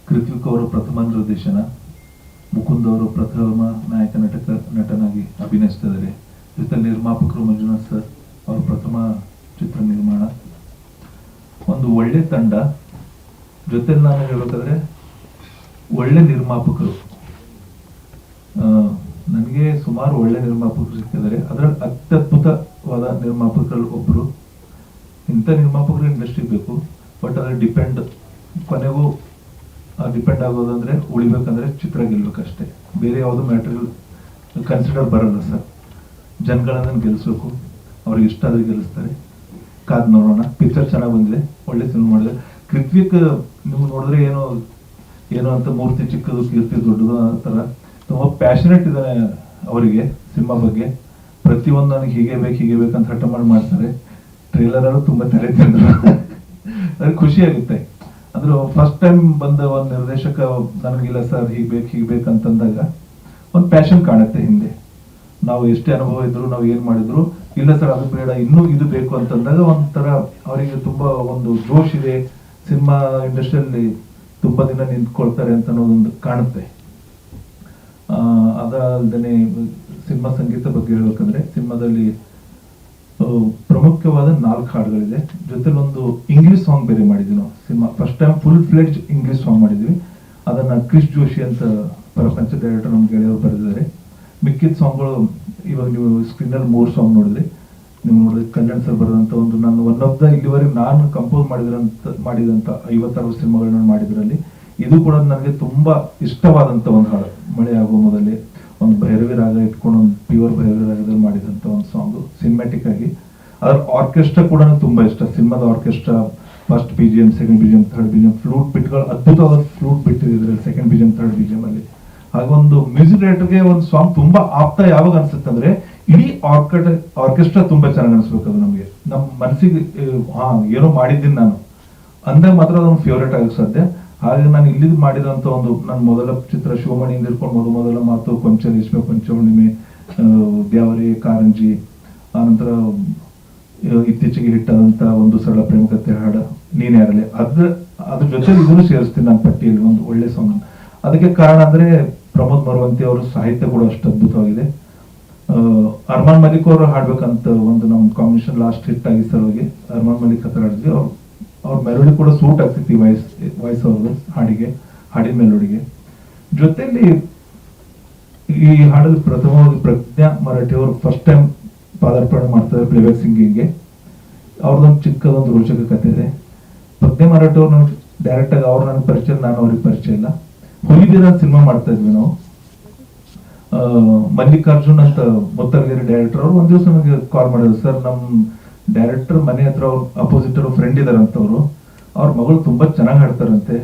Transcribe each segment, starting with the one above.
ಕೃತಿಕ್ ಅವರು ಪ್ರಥಮ ನಿರ್ದೇಶನ, ಮುಕುಂದ್ ಅವರು ಪ್ರಥಮ ನಾಯಕ ನಟನಾಗಿ ಅಭಿನಯಿಸ್ತಿದ್ದಾರೆ. ಜೊತೆ ನಿರ್ಮಾಪಕರು ಮಂಜುನಾಥ್ ಸರ್ ಅವರು ಪ್ರಥಮ ಚಿತ್ರ ನಿರ್ಮಾಣ. ಒಂದು ಒಳ್ಳೆ ತಂಡ, ಜೊತೆ ನಾನು ಹೇಳ್ಬೇಕಾದ್ರೆ ಒಳ್ಳೆ ನಿರ್ಮಾಪಕರು. ನನಗೆ ಸುಮಾರು ಒಳ್ಳೆ ನಿರ್ಮಾಪಕರು ಸಿಕ್ಕಿದ್ದಾರೆ. ಅದರಲ್ಲಿ ಅತ್ಯದ್ಭುತವಾದ ನಿರ್ಮಾಪಕರು ಒಬ್ಬರು. ಇಂಥ ನಿರ್ಮಾಪಕರು ಇಂಡಸ್ಟ್ರಿ ಬೇಕು, ಬಟ್ ಅದ್ರ ಕೊನೆಗೂ ಡಿಪೆಂಡ್ ಆಗೋದಂದ್ರೆ ಉಳಿಬೇಕಂದ್ರೆ ಚಿತ್ರ ಗೆಲ್ಬೇಕಷ್ಟೇ, ಬೇರೆ ಯಾವುದು ಮ್ಯಾಟರಿಯಲ್ ಕನ್ಸಿಡರ್ ಬರಲ್ಲ ಸರ್. ಜನಗಳನ್ನ ಗೆಲ್ಲಿಸ್ಬೇಕು, ಅವ್ರಿಗೆ ಇಷ್ಟ ಆದ್ರೆ ಗೆಲ್ಲಿಸ್ತಾರೆ. ಕಾದ್ ನೋಡೋಣ. ಪಿಕ್ಚರ್ ಚೆನ್ನಾಗಿ ಬಂದಿದೆ, ಒಳ್ಳೆ ಸಿನಿಮಾ ಮಾಡಿದೆ. ಕೃತ್ವಿಕ್ ನೀವು ನೋಡಿದ್ರೆ ಏನೋ ಅಂತ ಮೂರ್ತಿ ಚಿಕ್ಕದು ಕೀರ್ತಿ ದೊಡ್ಡದು ಆ ಥರ ತುಂಬ ಪ್ಯಾಷನೇಟ್ ಇದ್ದಾನೆ ಅವರಿಗೆ ಸಿನಿಮಾ ಬಗ್ಗೆ. ಪ್ರತಿಯೊಂದು ನನಗೆ ಹೀಗೆ ಬೇಕಂತ ಹಠ ಮಾಡ್ತಾರೆ. ಟ್ರೇಲರ್ ತುಂಬ ತಲೆ ತಿಂದ್ರು. ಅದಕ್ಕೆ ಖುಷಿ ಆಗುತ್ತೆ. ಅಂದ್ರೆ ಫಸ್ಟ್ ಟೈಮ್ ಬಂದ ಒಂದು ನಿರ್ದೇಶಕ ನನಗಿಲ್ಲ ಸರ್ ಹೀಗೆ ಬೇಕಂತಂದಾಗ ಒಂದು ಪ್ಯಾಷನ್ ಕಾಣುತ್ತೆ ಹಿಂದೆ. ನಾವು ಎಷ್ಟೇ ಅನುಭವ ಇದ್ರು, ನಾವು ಏನ್ ಮಾಡಿದ್ರು, ಇಲ್ಲ ಸರ್ ಅದು ಬೇಡ, ಇನ್ನೂ ಇದು ಬೇಕು ಅಂತಂದಾಗ ಒಂಥರ ಅವರಿಗೆ ತುಂಬಾ ಒಂದು ಜೋಶ್ ಇದೆ. ಸಿನಿಮಾ ಇಂಡಸ್ಟ್ರಿಯಲ್ಲಿ ತುಂಬಾ ದಿನ ನಿಂತ್ಕೊಳ್ತಾರೆ ಅಂತ ಅನ್ನೋದೊಂದು ಕಾಣುತ್ತೆ. ಅದಲ್ಲದೆ ಸಿನಿಮಾ ಸಂಗೀತ ಬಗ್ಗೆ ಹೇಳ್ಬೇಕಂದ್ರೆ ಸಿನಿಮಾದಲ್ಲಿ ಪ್ರಮುಖವಾದ 4 ಹಾಡುಗಳಿದೆ. ಜೊತೆಲಿ ಒಂದು ಇಂಗ್ಲಿಷ್ ಸಾಂಗ್ ಬೇರೆ ಮಾಡಿದ್ವಿ ನಾವು. Cinema first time full fledge English song ಮಾಡಿದ್ವಿ. ಅದನ್ನ ಕ್ರಿಸ್ ಜೋಶಿ ಅಂತ ಪ್ರಪಂಚ ಡೈರೆಕ್ಟರ್ ನಮ್ಮ ಗೆಳೆಯವರು ಬರೆದಿದ್ದಾರೆ. ಮಿಕ್ಕಿದ ಸಾಂಗ್ಗಳು ಇವಾಗ ನೀವು ಸ್ಕ್ರೀನಲ್ಲಿ 3 ಸಾಂಗ್ ನೋಡಿದ್ರಿ. ನೀವು ನೋಡಿದ್ರೆ ಕಲ್ಯಾಣ್ ಸರ್ ಬರೆದಂತ ಒಂದು ನಾನು ಒನ್ ಆಫ್ ದ ಇಲ್ಲಿವರೆಗೆ ನಾನು ಕಂಪೋಸ್ ಮಾಡಿದಂತ 50-60 ಸಿನಿಮಾಗಳನ್ನ ಮಾಡಿದ್ರಲ್ಲಿ ಇದು ಕೂಡ ನನಗೆ ತುಂಬಾ ಇಷ್ಟವಾದಂತ ಒಂದು ಹಾಡು. ಮಳೆ ಆಗೋ ಮೊದಲೇ ಒಂದು ಭೈರವಿ ರಾಗ ಇಟ್ಕೊಂಡು ಒಂದು ಪ್ಯೂರ್ ಭೈರವಿ ರಾಗದಲ್ಲಿ ಮಾಡಿದಂತ ಒಂದು ಸಾಂಗ್ ಸಿನಿಮ್ಯಾಟಿಕ್ ಆಗಿ. ಅದ್ರ ಆರ್ಕೆಸ್ಟ್ರಾ ಕೂಡ ತುಂಬಾ ಇಷ್ಟ. ಸಿನಿಮಾದ orchestra first BGM, second BGM, third BGM, flute ಬಿಟ್ಗಳು ಅದ್ಭುತವಾದ ಫ್ಲೂಟ್ ಬಿಟ್ಟಿದ್ರೆ ಸೆಕೆಂಡ್ BGM, ಥರ್ಡ್ BGM ಅಲ್ಲಿ. ಹಾಗೊಂದು ಮ್ಯೂಸಿಕ್ ಡೈರೆಕ್ಟರ್ಗೆ ಒಂದು ಸಾಂಗ್ ತುಂಬಾ ಆಪ್ತ ಯಾವಾಗ ಅನ್ಸುತ್ತೆ ಅಂದ್ರೆ ಇಡೀ ಆರ್ಕೆಸ್ಟ್ರಾ ತುಂಬಾ ಚೆನ್ನಾಗಿ ಅನ್ಸ್ಬೇಕು. ಅದು ನಮಗೆ ನಮ್ಮ ಮನಸ್ಸಿಗೆ ಏನೋ ಮಾಡಿದ್ದೀನಿ ನಾನು ಅಂದಾಗ ಮಾತ್ರ ಅದೊಂದು ಫೇವ್ರೇಟ್ ಆಗಕ್ಕೆ ಸಾಧ್ಯ. ಹಾಗೆ ನಾನು ಇಲ್ಲಿ ಮಾಡಿದಂತ ಒಂದು ನನ್ನ ಮೊದಲ ಚಿತ್ರ ಶಿವಮಣಿಯಿಂದ ಹಿಡ್ಕೊಂಡು ಮೊದಲ ಮಾತು, ಕೊಂಚ ರೇಷ್ಮೆ, ಕೊಂಚ ಹುಣ್ಣಿಮೆ, ದ್ಯಾವರಿ, ಕಾರಂಜಿ, ಆನಂತರ ಇತ್ತೀಚೆಗೆ ಹಿಟ್ಟಾದಂತ ಒಂದು ಸರಳ ಪ್ರೇಮಕತೆ ಹಾಡು ನೀನ್ ಯಾರಲೆ, ಅದ್ರ ಜೊತೆ ಇದನ್ನು ಸೇರಿಸ್ತೀನಿ ನನ್ನ ಪಟ್ಟಿಯಲ್ಲಿ ಒಂದು ಒಳ್ಳೆ ಸಾಂಗ್. ಅದಕ್ಕೆ ಕಾರಣ ಅಂದ್ರೆ ಪ್ರಮೋದ್ ಮರವಂತಿ ಅವರ ಸಾಹಿತ್ಯ ಕೂಡ ಅಷ್ಟು ಅದ್ಭುತವಾಗಿದೆ. ಅರ್ಮಾನ್ ಮಲಿಕ್ ಅವರು ಹಾಡ್ಬೇಕಂತ ಒಂದು ನಮ್ಮ ಕಾಂಬಿನೇಷನ್ ಲಾಸ್ಟ್ ಹಿಟ್ ಆಗಿ ಸಲುವಾಗಿ ಅರ್ಮಾನ್ ಮಲಿಕ್ ಹತ್ರ ಹಾಡಿದ್ವಿ. ಅವ್ರ ಮೆಲೋಡಿ ಕೂಡ ಸೂಟ್ ಆಗ್ತಿತ್ತು ಈ ವಾಯ್ಸ್ ಅವ್ರದ್ದು ಹಾಡಿನ ಮೆಲೋಡಿಗೆ. ಜೊತೆಲಿ ಈ ಹಾಡಲ್ಲಿ ಪ್ರಥಮವಾಗಿ ಪ್ರಜ್ಞಾ ಮರಾಠಿ ಅವರು ಫಸ್ಟ್ ಟೈಮ್ ಪಾದಾರ್ಪಣೆ ಮಾಡ್ತಾರೆ ಪ್ಲೇಬ್ಯಾಕ್ ಸಿಂಗಿಂಗ್ಗೆ. ಅವ್ರದೊಂದು ಚಿಕ್ಕದೊಂದು ರೋಚಕ ಕಥೆ ಇದೆ. ಪ್ರಜ್ಞಾ ಮರಾಠಿ ಅವ್ರು ಡೈರೆಕ್ಟ್ ಆಗಿ ಅವ್ರು ನನಗೆ ಪರಿಚಯ, ನಾನು ಅವ್ರಿಗೆ ಪರಿಚಯ ಇಲ್ಲ. ಹುಲಿಬೀರ ಸಿನಿಮಾ ಮಾಡ್ತಾ ಇದ್ವಿ ನಾವು. ಮಲ್ಲಿಕಾರ್ಜುನ್ ಅಂತ ಮುತ್ತಲಗಿರಿ ಡೈರೆಕ್ಟರ್ ಅವರು ಒಂದ್ ದಿವಸ ನನಗೆ ಕಾಲ್ ಮಾಡಿದ್ರು. ಸರ್ ನಮ್ ಡೈರೆಕ್ಟರ್ ಮನೆ ಹತ್ರ ಅವ್ರು ಅಪೋಸಿಟ್ ಅವ್ರು ಫ್ರೆಂಡ್ ಇದಾರಂತವ್ರು, ಅವ್ರ ಮಗಳು ತುಂಬಾ ಚೆನ್ನಾಗಿ ಹಾಡ್ತಾರಂತೆ,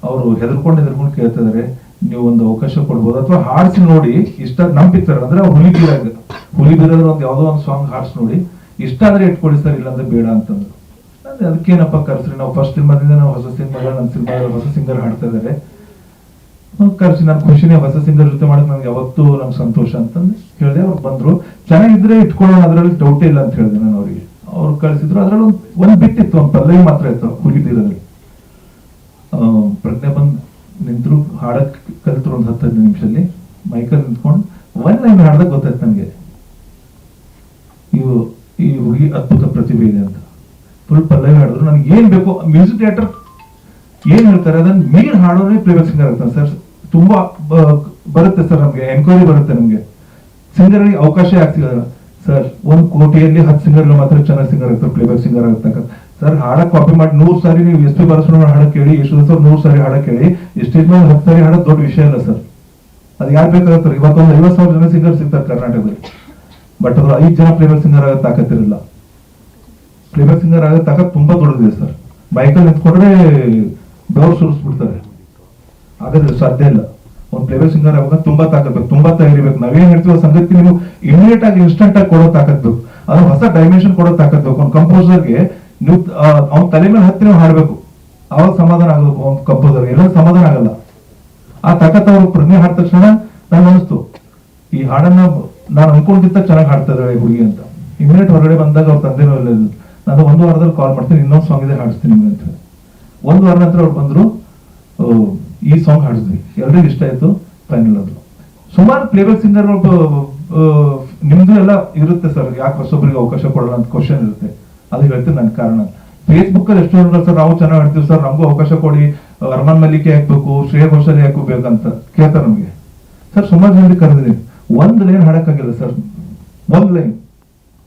ಅವರು ಹೆದರ್ಕೊಂಡು ಕೇಳ್ತಾ ಇದಾರೆ, ನೀವು ಒಂದು ಅವಕಾಶ ಕೊಡ್ಬೋದು ಅಥವಾ ಹಾಡ್ಸಿ ನೋಡಿ ಇಷ್ಟ ನಮ್ ಪಿಕ್ಚರ್ ಅಂದ್ರೆ ಹುಲಿಬೀರ ಒಂದ್ ಯಾವ್ದೋ ಒಂದು ಸಾಂಗ್ ಹಾಡ್ಸಿ ನೋಡಿ ಇಷ್ಟ ಆದ್ರೆ ಇಟ್ಕೊಳ್ಳಿ ಸರ್, ಇಲ್ಲಾಂದ್ರೆ ಬೇಡ ಅಂತಂದ್ರು. ಅದಕ್ಕೇನಪ್ಪ ಕರ್ಸ್ರಿ, ನಾವು ಫಸ್ಟ್ ಸಿನಿಮಾದಿಂದ ನಾವು ಹೊಸ ಸಿನಿಮಾಗಳು ನನ್ನ ಸಿನಿಮಾ ಹೊಸ ಸಿಂಗರ್ ಹಾಡ್ತಾ ಇದಾರೆ ಕರ್ಸಿ, ನನ್ ಖುಷಿನೇ ಹೊಸ ಸಿಂಗರ್ ಜೊತೆ ಮಾಡಕ್ ನನ್ಗೆ ಯಾವತ್ತೂ ನಮ್ಗೆ ಸಂತೋಷ ಅಂತಂದು ಹೇಳಿದೆ. ಅವ್ರು ಬಂದ್ರು, ಚೆನ್ನಾಗಿದ್ರೆ ಇಟ್ಕೊಳ್ಳೋಣ, ಅದ್ರಲ್ಲಿ ಡೌಟೇ ಇಲ್ಲ ಅಂತ ಹೇಳಿದೆ ನಾನು ಅವ್ರಿಗೆ. ಅವ್ರು ಕಳಿಸಿದ್ರು. ಅದ್ರಲ್ಲಿ ಒಂದ್ ಬಿಟ್ಟಿತ್ತು, ಒಂದು ಪಲ್ಲವಿ ಮಾತ್ರ ಇತ್ತು ಹುಲಿಬೀರದಲ್ಲಿ. ಪ್ರಜ್ಞೆ ಬಂದ್ ನಿಂತರು, ಹಾಡಕ್ ಕಲಿತರು ಒಂದು 10-15 ನಿಮಿಷದಲ್ಲಿ. ಮೈಕಲ್ ನಿಂತ್ಕೊಂಡು ಒಂದ್ ಲೈನ್ ಹಾಡ್ದಾಗ ಗೊತ್ತಾಯ್ತು ನನಗೆ ಈ ಹುಡುಗಿ ಅದ್ಭುತ ಪ್ರತಿಭೆ ಇದೆ ಅಂತ. ಫುಲ್ ಪಲ್ಲವಿ ಹಾಡಿದ್ರು. ನನ್ಗೆ ಏನ್ ಬೇಕು, ಮ್ಯೂಸಿಕ್ ಡೈರೆಕ್ಟರ್ ಏನ್ ಹೇಳ್ತಾರೆ ಅದನ್ನ ಮೀರ್ ಹಾಡೋನೇ ಪ್ಲೇಬ್ಯಾಕ್ ಸಿಂಗರ್ ಆಗ್ತಾನೆ ಸರ್. ತುಂಬಾ ಬರುತ್ತೆ ಸರ್, ನಮ್ಗೆ ಎನ್ಕ್ವೈರಿ ಬರುತ್ತೆ, ನಮ್ಗೆ ಸಿಂಗರ್ ಅವಕಾಶ ಆಗ್ತಿಲ್ಲ ಸರ್. 1 ಕೋಟಿಯಲ್ಲಿ 10 ಸಿಂಗರ್ ಮಾತ್ರ ಚೆನ್ನಾಗಿ ಸಿಂಗರ್ ಆಗ್ತಾರೆ, ಪ್ಲೇಬ್ಯಾಕ್ ಸಿಂಗರ್ ಆಗ್ತಕ್ಕ ಸರ್. ಹಾಡಕ್ ಕಾಪಿ ಮಾಡಿ 100 ಸಾರಿ ನೀವು SP ಬಾಲಸುಬ್ರಹ್ಮಣ್ಯಂ ಹಾಡಕ್ ಕೇಳಿ, ಯಶವಂತ್ ಸರ್ 100 ಸಾರಿ ಹಾಡಕ್ ಕೇಳಿ, ಸ್ಟೇಜ್ ಮೇಲೆ 10 ಸಾರಿ ಹಾಡೋದು ದೊಡ್ಡ ವಿಷಯ ಇಲ್ಲ ಸರ್. ಅದು ಯಾರು ಬೇಕಾಗುತ್ತೆ. ಇವತ್ತೊಂದು 50,000 ಜನ ಸಿಂಗರ್ ಸಿಗ್ತಾರೆ ಕರ್ನಾಟಕದಲ್ಲಿ, ಬಟ್ ಅದು 5 ಜನ ಪ್ಲೇಬ್ಯಾಕ್ ಸಿಂಗರ್ ಆಗೋ ತಾಕತ್ತಿರಲಿಲ್ಲ. ಪ್ಲೇಬ್ಯಾಕ್ ಸಿಂಗರ್ ಆಗೋ ತಾಕತ್ ತುಂಬಾ ದೊಡ್ಡದಿದೆ ಸರ್. ಬೈಕಲ್ಲಿ ನಿಂತ್ಕೊಂಡ್ರೆ ಬೆವರು ಸುರಿಸ್ಬಿಡ್ತಾರೆ, ಹಾಗಾದ್ರೆ ಸಾಧ್ಯ ಇಲ್ಲ. ಒಂದು ಪ್ಲೇಬ್ಯಾಕ್ ಸಿಂಗರ್ ಆಗುವಾಗ ತುಂಬಾ ತಾಕತ್ಬೇಕು, ತುಂಬಾ ತಯಾರಿಬೇಕು. ನಾವೇನ್ ಹೇಳ್ತೀವಿ ಸಂಗತಿ ನೀವು ಇಮಿಡಿಯೇಟ್ ಆಗಿ ಇನ್ಸ್ಟೆಂಟ್ ಆಗಿ ಕೊಡೋ ತಾಕತ್ಬೇಕು, ಅದು ಹೊಸ ಡೈಮೆನ್ಷನ್ ಕೊಡೋ ತಾಕತ್ಬೇಕು. ಒಂದು ಕಂಪೋಸರ್ಗೆ ನೀವು ಅವ್ನ ತಲೆ ಮೇಲೆ ಹತ್ತಿ ನೀವು ಹಾಡ್ಬೇಕು, ಅವಾಗ ಸಮಾಧಾನ ಆಗಬೇಕು. ಒಂದು ಕಂಪೋಸರ್ಗೆ ಎಲ್ಲ ಸಮಾಧಾನ ಆಗಲ್ಲ. ಆ ತಾಕತ್ ಅವ್ರು ಪ್ರಜ್ಞೆ ಹಾಡಿದ ತಕ್ಷಣ ನನ್ಗೆ ಅನಿಸ್ತು ಈ ಹಾಡನ್ನ ನಾನು ಅನ್ಕೊಂಡಿದ್ದ ಚೆನ್ನಾಗಿ ಹಾಡ್ತಾ ಇದ್ದಾಳೆ ಹುಡುಗಿ ಅಂತ. ಇಮಿಡಿಯೇಟ್ ಹೊರಗಡೆ ಬಂದಾಗ ಅವ್ರ ತಂದೆನೂ ಇಲ್ಲ, ನಾನು 1 ವಾರದಲ್ಲಿ ಕಾಲ್ ಮಾಡ್ತೀನಿ, ಇನ್ನೊಂದು ಸಾಂಗ್ ಇದೆ ಹಾಡಿಸ್ತೀನಿ ನಿಮ್ಗೆ ಅಂತ ಹೇಳಿ. 1 ವಾರ ನಂತರ ಅವ್ರು ಬಂದ್ರು, ಈ ಸಾಂಗ್ ಹಾಡಿದ್ವಿ, ಎಲ್ರಿಗೂ ಇಷ್ಟ ಆಯ್ತು, ಫೈನಲ್ ಅದು. ಸುಮಾರು ಪ್ಲೇಬ್ಯಾಕ್ ಸಿಂಗರ್ ನಿಮ್ದು ಎಲ್ಲ ಇರುತ್ತೆ ಸರ್, ಯಾಕೆ ಹೊಸೊಬ್ಬರಿಗೆ ಅವಕಾಶ ಕೊಡಲ್ಲ ಅಂತ ಕ್ವಶನ್ ಇರುತ್ತೆ. ಅದು ಹೇಳ್ತೀನಿ ನನ್ನ ಕಾರಣ. ಫೇಸ್ಬುಕ್ ಅಲ್ಲಿ ಎಷ್ಟು ಸರ್ ನಾವು ಚೆನ್ನಾಗಿ ಆಡ್ತೀವಿ ಸರ್, ನಮಗೂ ಅವಕಾಶ ಕೊಡಿ, ಅರ್ಮಾನ್ ಮಲ್ಲಿಕೆ ಹಾಕ್ಬೇಕು, ಶ್ರೇಯಾ ಘೋಷಾಲ್ ಹಾಕಬೇಕಂತ ಕೇಳ್ತಾರೆ ನಮ್ಗೆ. ಸರ್ ಸುಮಾರು ಜನರಿಗೆ ಕರೆದಿದ್ದೀನಿ, ಒಂದ್ ಲೈನ್ ಹಾಡಕ್ಕಾಗಿಲ್ಲ ಸರ್, ಒಂದ್ ಲೈನ್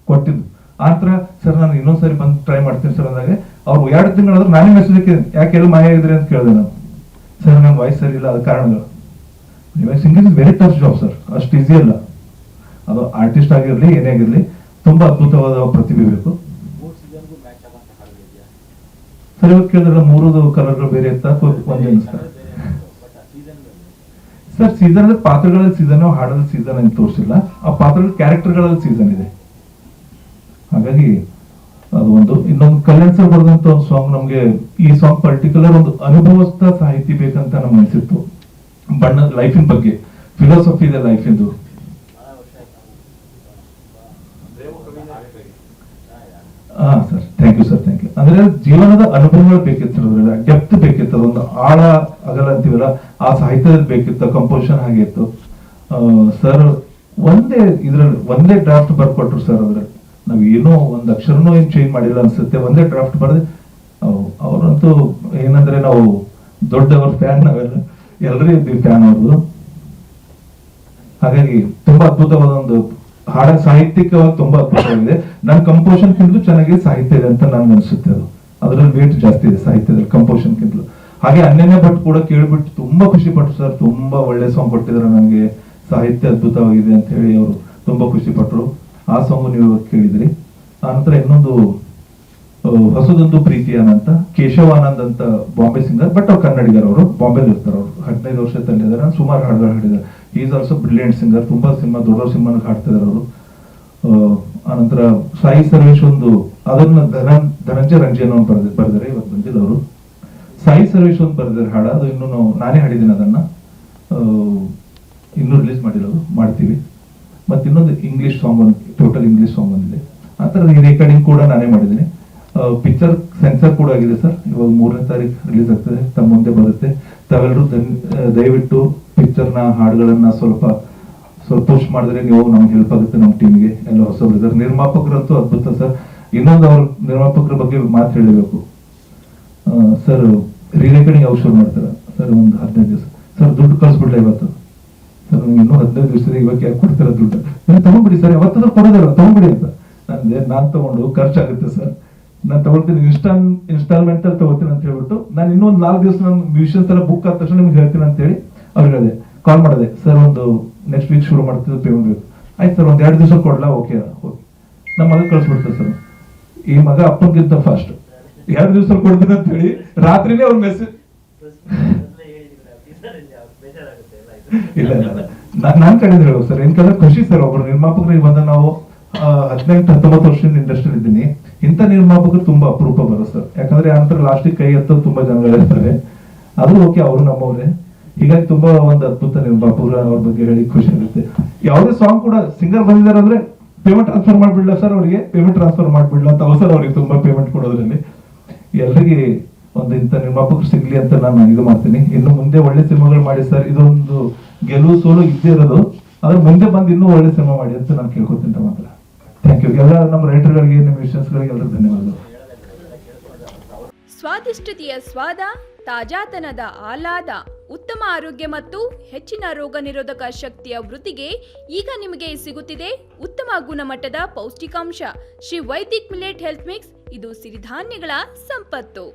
ಕೊಟ್ಟಿದ್ದು. ಆತರ ಸರ್ ನಾನು ಇನ್ನೊಂದ್ಸರಿ ಬಂದು ಟ್ರೈ ಮಾಡ್ತೀನಿ ಸರ್ ಅಂದಾಗ ಅವ್ರು 2 ತಿಂಗಳಾದ್ರೂ ನಾನೇ ಮೆಸೇಜ್ ಹಾಕಿದ್ದೀನಿ, ಯಾಕೆ ಎಲ್ಲ ಮಾಯ ಇದ್ರಿ ಅಂತ ಕೇಳಿದೆ ನಾನು. ಸರ್ ನನ್ನ ವಾಯ್ಸ್ ಸರಿ ಇಲ್ಲ, ಅದು ಕಾರಣಗಳು. Singing is very tough job sir, ಅಷ್ಟು ಈಸಿ ಅಲ್ಲ ಅದು. ಆರ್ಟಿಸ್ಟ್ ಆಗಿರ್ಲಿ ಏನೇ ಆಗಿರ್ಲಿ ತುಂಬಾ ಅದ್ಭುತವಾದ ಪ್ರತಿಭೆ ಬೇಕು ಸರ್. ಇವಾಗ ಕೇಳಿದ್ರೆ 3 ಕಲರ್ಗಳು ಬೇರೆ ಇತ್ತ ಒಂದೇ ಸರ್. ಸರ್ ಸೀಸನ್ ಅಂದ್ರೆ ಪಾತ್ರಗಳಲ್ಲಿ ಸೀಸನ್, ಹಾಡೋದ್ ಸೀಸನ್ ಅಂತ ತೋರಿಸಿಲ್ಲ, ಆ ಪಾತ್ರಗಳ ಕ್ಯಾರೆಕ್ಟರ್ಗಳಲ್ಲಿ ಸೀಸನ್ ಇದೆ. ಹಾಗಾಗಿ ಅದು ಒಂದು. ಇನ್ನೊಂದು ಕಲ್ಯಾಣ್ ಸರ್ ಬರೆದಂತ ಒಂದು ಸಾಂಗ್, ನಮ್ಗೆ ಈ ಸಾಂಗ್ ಪರ್ಟಿಕ್ಯುಲರ್ ಒಂದು ಅನುಭವಸ್ಥ ಸಾಹಿತಿ ಬೇಕಂತ ನಮ್ಗೆ ಅನ್ಸಿತ್ತು. ಬಣ್ಣದ ಲೈಫಿನ ಬಗ್ಗೆ, ಫಿಲಾಸಫಿ ಇದೆ ಲೈಫಿಂದು. ಹಾ sir, thank you sir, thank you. ಅಂದ್ರೆ ಜೀವನದ ಅನುಭವಗಳು ಬೇಕಿತ್ತು, ಅದ್ರಲ್ಲಿ ಡೆಪ್ತ್ ಬೇಕಿತ್ತು, ಅದೊಂದು ಆಳ ಅಗಲ ಅಂತೀವಲ್ಲ ಆ ಸಾಹಿತ್ಯದಲ್ಲಿ ಬೇಕಿತ್ತು. ಕಂಪೋಸಿಷನ್ ಹಾಗೆ ಇತ್ತು ಸರ್. ಒಂದೇ ಡ್ರಾಫ್ಟ್ ಬರ್ಕೊಟ್ರು ಸರ್. ಅದ್ರಲ್ಲಿ ನಾವ್ ಏನೋ ಒಂದ್ ಅಕ್ಷರನೂ ಏನ್ ಚೇಂಜ್ ಮಾಡಿಲ್ಲ ಅನ್ಸುತ್ತೆ, ಒಂದೇ ಡ್ರಾಫ್ಟ್ ಬರ್ದೆ. ಅವ್ರಂತೂ ಏನಂದ್ರೆ ನಾವು ದೊಡ್ಡವ್ರ ಫ್ಯಾನ್, ನಾವೆಲ್ಲ ಎಲ್ಲರೂ ಇದ್ದೀವಿ ಫ್ಯಾನ್ ಅವ್ರದ್ದು. ಹಾಗಾಗಿ ತುಂಬಾ ಅದ್ಭುತವಾದ ಒಂದು ಹಾಡ, ಸಾಹಿತ್ಯಿಕವಾಗಿ ತುಂಬಾ ಅದ್ಭುತವಾಗಿದೆ. ನನ್ನ ಕಂಪೋಸಿಷನ್ ಕಿಂತಲೂ ಚೆನ್ನಾಗಿ ಸಾಹಿತ್ಯ ಇದೆ ಅಂತ ನನ್ಗೆ ಅನ್ಸುತ್ತೆ. ಅದ್ರಲ್ಲಿ ವೇಟ್ ಜಾಸ್ತಿ ಇದೆ ಸಾಹಿತ್ಯದಲ್ಲಿ ಕಂಪೋಸಿಷನ್ ಕಿಂತಲೂ. ಹಾಗೆ ಅನ್ಯನ್ಯ ಭಟ್ ಕೂಡ ಕೇಳ್ಬಿಟ್ಟು ತುಂಬಾ ಖುಷಿ ಪಟ್ರು ಸರ್, ತುಂಬಾ ಒಳ್ಳೆ ಸಾಂಗ್ ಕೊಟ್ಟಿದ್ದಾರೆ ನನಗೆ, ಸಾಹಿತ್ಯ ಅದ್ಭುತವಾಗಿದೆ ಅಂತ ಹೇಳಿ ಅವರು ತುಂಬಾ ಖುಷಿ ಪಟ್ರು. ಆ ಸಾಂಗ್ ನೀವು ಕೇಳಿದ್ರಿ. ಆನಂತರ ಇನ್ನೊಂದು ಹೊಸದೊಂದು ಪ್ರೀತಿಯನ ಅಂತ, ಕೇಶವಾನಂದ್ ಅಂತ ಬಾಂಬೆ ಸಿಂಗರ್, ಬಟ್ ಅವ್ರು ಕನ್ನಡಿಗರ್, ಅವರು ಬಾಂಬೆಲಿ ಇರ್ತಾರೆ. ಅವರು 15 ವರ್ಷ ತಂದಿದ್ದಾರೆ, ಸುಮಾರು ಹಾಡುಗಳು ಹಾಡಿದ್ದಾರೆ. ಈಸ್ ಆಲ್ಸೋ ಬ್ರಿಲಿಯಂಟ್ ಸಿಂಗರ್, ತುಂಬಾ ಸಿನಿಮಾ, ದೊಡ್ಡ ಸಿನಿಮಾನ ಹಾಡ್ತಿದ್ದಾರೆ ಅವರು. ಆನಂತರ ಸಾಯಿ ಸರ್ವೇಶ್ ಒಂದು, ಅದನ್ನ ಧನಂಜಯ ರಂಜನ್ ಅವ್ರು ಬರೆದಿದ್ದಾರೆ, ಇವತ್ತು ಬಂದಿಲ್ಲ ಅವರು. ಸಾಯಿ ಸರ್ವೇಶ್ ಒಂದು ಬರೆದಿದ್ದಾರೆ ಹಾಡ, ಅದು ಇನ್ನೂ ನಾನೇ ಹಾಡಿದ್ದೀನಿ ಅದನ್ನ, ಇನ್ನೂ ರಿಲೀಸ್ ಮಾಡಿಲ್ಲ, ಅದು ಮಾಡ್ತೀವಿ. ಮತ್ತೆ ಇನ್ನೊಂದು ಇಂಗ್ಲಿಷ್ ಸಾಂಗ್, ಒಂದು ಟೋಟಲ್ ಇಂಗ್ಲಿಷ್ ಸಾಂಗ್ ಬಂದಿದೆ. ಆ ತರ ರೆಕಾರ್ಡಿಂಗ್ ಕೂಡ ನಾನೇ ಮಾಡಿದ್ದೀನಿ. ಪಿಕ್ಚರ್ ಸೆನ್ಸರ್ ಕೂಡ ಆಗಿದೆ ಸರ್, ಇವಾಗ 3ನೇ ತಾರೀಕು ರಿಲೀಸ್ ಆಗ್ತದೆ, ತಮ್ಮ ಮುಂದೆ ಬರುತ್ತೆ. ತಾವೆಲ್ಲರೂ ದಯವಿಟ್ಟು ಪಿಕ್ಚರ್ನ ಹಾಡುಗಳನ್ನ ಸ್ವಲ್ಪ ಪುಷ್ ಮಾಡಿದ್ರೆ ನೀವು ನಮ್ಗೆ ಹೆಲ್ಪ್ ಆಗುತ್ತೆ, ನಮ್ಮ ಟೀಮ್ಗೆ. ಎಲ್ಲ ಹೊಸಬ್ರು ನಿರ್ಮಾಪಕರಂತೂ ಅದ್ಭುತ ಸರ್. ಇನ್ನೊಂದು ಅವ್ರ ನಿರ್ಮಾಪಕರ ಬಗ್ಗೆ ಮಾತು ಹೇಳಬೇಕು ಸರ್. ರೆಕಾರ್ಡಿಂಗ್ ಯಾವಾಗ ಶುರು ಮಾಡ್ತಾರೆ ಸರ್? ಒಂದು 15 ದಿವಸ ಸರ್. ದುಡ್ಡು ಕಳ್ಸ್ಬಿಡ್ಲ ಇವತ್ತು ಸರ್, ನಿಮ್ಗೆ ಇನ್ನೂ 15 ದಿವಸದ ಇವಾಗ ಯಾಕೆ ಕೊಡ್ತಾರೆ ದುಡ್ಡು? ತಗೊಂಡ್ಬಿಡಿ ಸರ್, ಯಾವತ್ತಾದ್ರೂ ಕೊಡೋದಲ್ಲ, ತಗೊಂಡ್ಬಿಡಿ ಅಂತ. ನಾನ್ ತಗೊಂಡು ಖರ್ಚಾಗುತ್ತೆ ಸರ್, ನಾನು ತಗೊಳ್ತೀನಿ, ಇನ್ಸ್ಟಾಲ್ಮೆಂಟ್ ಅಲ್ಲಿ ತಗೋತೀನಿ ಅಂತ ಹೇಳ್ಬಿಟ್ಟು, ನಾನು ಇನ್ನೊಂದು 4 ದಿವಸ ನನ್ನ ಮ್ಯೂಸಿಯನ್ಸ್ ಎಲ್ಲ ಬುಕ್ ಆದ ತಕ್ಷಣ ನಿಮ್ಗೆ ಹೇಳ್ತೀನಿ ಅಂತ ಹೇಳಿ ಅವ್ರಿಗೆ ಹೇಳಿದೆ, ಕಾಲ್ ಮಾಡಿದೆ. ಸರ್ ಒಂದು ನೆಕ್ಸ್ಟ್ ವೀಕ್ ಶುರು ಮಾಡ್ತಿದ್ದು, ಪೇಮೆಂಟ್ ಬೇಕು. ಆಯ್ತು ಸರ್, ಒಂದ್ 2 ದಿವಸ ಕೊಡ್ಲಾ? Okay okay. ನಮ್ಮ ಮಗ ಕಳ್ಸ್ಬಿಡ್ತಾರೆ ಸರ್. ಈ ಮಗ ಅಪ್ಪನಿಗಿಂತ ಫಾಸ್ಟ್, 2 ದಿವಸ ಕೊಡ್ತೀನಿ ಅಂತ ಹೇಳಿ ರಾತ್ರಿನೇ ಅವ್ರ ಮೆಸೇಜ್. ಇಲ್ಲ ಇಲ್ಲ, ನಾನ್ ಕಡೆಯಿಂದ ಹೇಳೋ ಸರ್, ಏನ್ಕಂದ್ರೆ ಖುಷಿ ಸರ್. ಒಬ್ರು ನಿರ್ಮಾಪಕರಿಗೆ ಬಂದ ನಾವು 18-19 ವರ್ಷದಿಂದ ಇಂಡಸ್ಟ್ರಿ ಇದ್ದೀನಿ. ಇಂಥ ನಿರ್ಮಾಪಕರು ತುಂಬಾ ಅಪರೂಪ ಬರೋ ಸರ್. ಯಾಕಂದ್ರೆ ಆನಂತರ ಲಾಸ್ಟಿಗೆ ಕೈ ಎತ್ತೋದು ತುಂಬಾ ಜನಗಳಿರ್ತಾರೆ. ಅದು ಓಕೆ, ಅವರು ನಮ್ಮವ್ರೆ. ಹೀಗಾಗಿ ತುಂಬಾ ಒಂದು ಅದ್ಭುತ ನಿರ್ಮಾಪಕರು, ಅವ್ರ ಬಗ್ಗೆ ಹೇಳಿ ಖುಷಿ ಆಗುತ್ತೆ. ಯಾವುದೇ ಸಾಂಗ್ ಕೂಡ ಸಿಂಗರ್ ಬಂದಿದ್ದಾರೆ ಅಂದ್ರೆ ಪೇಮೆಂಟ್ ಟ್ರಾನ್ಸ್ಫರ್ ಮಾಡ್ಬಿಡ್ಲ ಸರ್, ಅವರಿಗೆ ಪೇಮೆಂಟ್ ಟ್ರಾನ್ಸ್ಫರ್ ಮಾಡ್ಬಿಡ್ಲ ಅಂತ ಅವಸರ ಅವ್ರಿಗೆ ತುಂಬಾ ಪೇಮೆಂಟ್ ಕೊಡೋದ್ರಲ್ಲಿ. ಎಲ್ರಿಗೆ ಒಂದು ಇಂಥ ನಿರ್ಮಾಪಕರು ಸಿಗ್ಲಿ ಅಂತ ನಾನು ಇದು ಮಾಡ್ತೀನಿ. ಇನ್ನು ಮುಂದೆ ಒಳ್ಳೆ ಸಿನಿಮಾಗಳು ಮಾಡಿ ಸರ್. ಇದೊಂದು ಗೆಲುವು ಸೋಲು ಇದ್ದೇ ಇರೋದು, ಅದ್ರ ಮುಂದೆ ಬಂದು ಇನ್ನೂ ಒಳ್ಳೆ ಸಿನಿಮಾ ಮಾಡಿ ಅಂತ ನಾನು ಕೇಳ್ಕೊತೀನಿ ಮಾತ್ರ. Thank you. ಎಲ್ಲ ನಮ್ಮ ರೈಟರ್ಗಳಿಗೆ, ನಿಮ್ಮ ಮ್ಯೂಸಿಷಿಯನ್ಸ್ಗಳಿಗೆ ಎಲ್ಲರಿಗೂ ಧನ್ಯವಾದ. ಸ್ವಾದಿಷ್ಟತೆಯ ಸ್ವಾದ, ತಾಜಾತನದ ಆಹ್ಲಾದ, ಉತ್ತಮ ಆರೋಗ್ಯ ಮತ್ತು ಹೆಚ್ಚಿನ ರೋಗ ನಿರೋಧಕ ಶಕ್ತಿಯ ವೃದ್ಧಿಗೆ ಈಗ ನಿಮಗೆ ಸಿಗುತ್ತಿದೆ ಉತ್ತಮ ಗುಣಮಟ್ಟದ ಪೌಷ್ಟಿಕಾಂಶ. Shri Vaidik millet health mix, ಇದು ಸಿರಿಧಾನ್ಯಗಳ ಸಂಪತ್ತು.